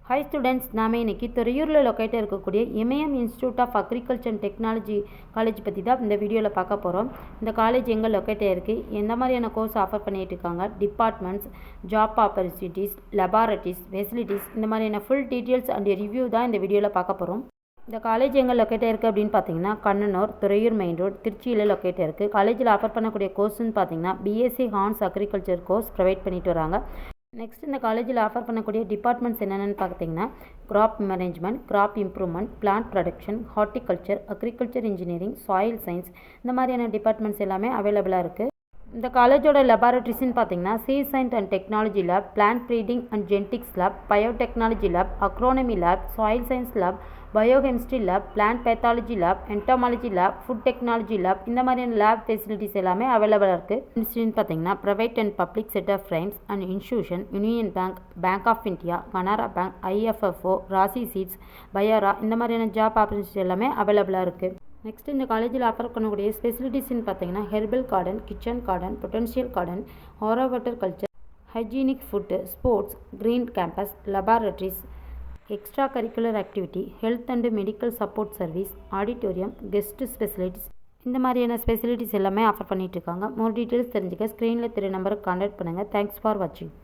High students, நாம் இன்னைக்கு துறையூரில் லொக்கேட்டாக இருக்கக்கூடிய Imayam institute of agriculture and technology college பற்றி தான் இந்த வீடியோவில் பார்க்க போகிறோம். இந்த காலேஜ் எங்கே லொக்கேட்டாக இருக்குது, எந்த மாதிரியான கோர்ஸ் ஆஃபர் பண்ணிகிட்டு இருக்காங்க, departments, job opportunities, laboratories, facilities, இந்த மாதிரியான ஃபுல் டீட்டெயில்ஸ் அண்ட் ரிவ்யூ தான் இந்த வீடியோவில் பார்க்க போகிறோம். இந்த காலேஜ் எங்கே லொக்கேட்டாக இருக்குது அப்படின்னு பார்த்தீங்கன்னா கண்ணனூர், துறையூர் மெயின் ரோட், திருச்சியில் லொக்கேட்டாக இருக்குது. காலேஜில் ஆஃபர் பண்ணக்கூடிய கோர்ஸ்ன்னு பார்த்தீங்கன்னா BSc horns agriculture course provide பண்ணிட்டு வராங்க. நெக்ஸ்ட் இந்த காலேஜில் ஆஃபர் பண்ணக்கூடிய டிபார்ட்மெண்ட்ஸ் என்னென்னு பார்த்தீங்கன்னா crop management, crop improvement, plant production, horticulture, agriculture engineering, soil science, இந்த மாதிரியான டிபார்ட்மெண்ட்ஸ் எல்லாமே அவைலபிளாக இருக்குது. இந்த காலேஜோட லெபார்ட்டரிஸ்ன்னு பார்த்தீங்கன்னா seed science and technology lab, plant breeding and genetics lab, biotechnology lab, agronomy lab, soil science lab, biochemistry lab, plant pathology lab, entomology lab, food technology lab, இந்த மாதிரியான லேப் ஃபெசிலிட்டிஸ் எல்லாமே அவைலபிளாக இருக்குது. இன்ஸ்டியூட் பார்த்தீங்கன்னா private and public sector firms and institution, Union Bank, Bank of India, Canara Bank, IFFO, Rasi seeds, Biaora, இந்த மாதிரியான job opportunities எல்லாமே அவைலபிளாக இருக்குது. நெக்ஸ்ட் இந்த காலேஜில் ஆஃபர் பண்ணக்கூடிய ஃபெசிலிட்டிஸ்ன்னு பார்த்தீங்கன்னா herbal garden, kitchen garden, potential garden, ஹாரோவட்டர் culture, hygienic food, sports, green campus, laboratories, extra curricular activity, health and medical support service, auditorium, guest facilities, இந்த மாதிரியான ஃபெசிலிட்டிஸ் எல்லாமே ஆஃபர் பண்ணிட்டு இருக்காங்க. மோர் டீட்டெயில்ஸ் தெரிஞ்சுக்க ஸ்க்ரீனில் தெரிய நம்பருக்கு கான்டாக்ட் பண்ணுங்கள். தேங்க்ஸ் ஃபார் வாட்சிங்.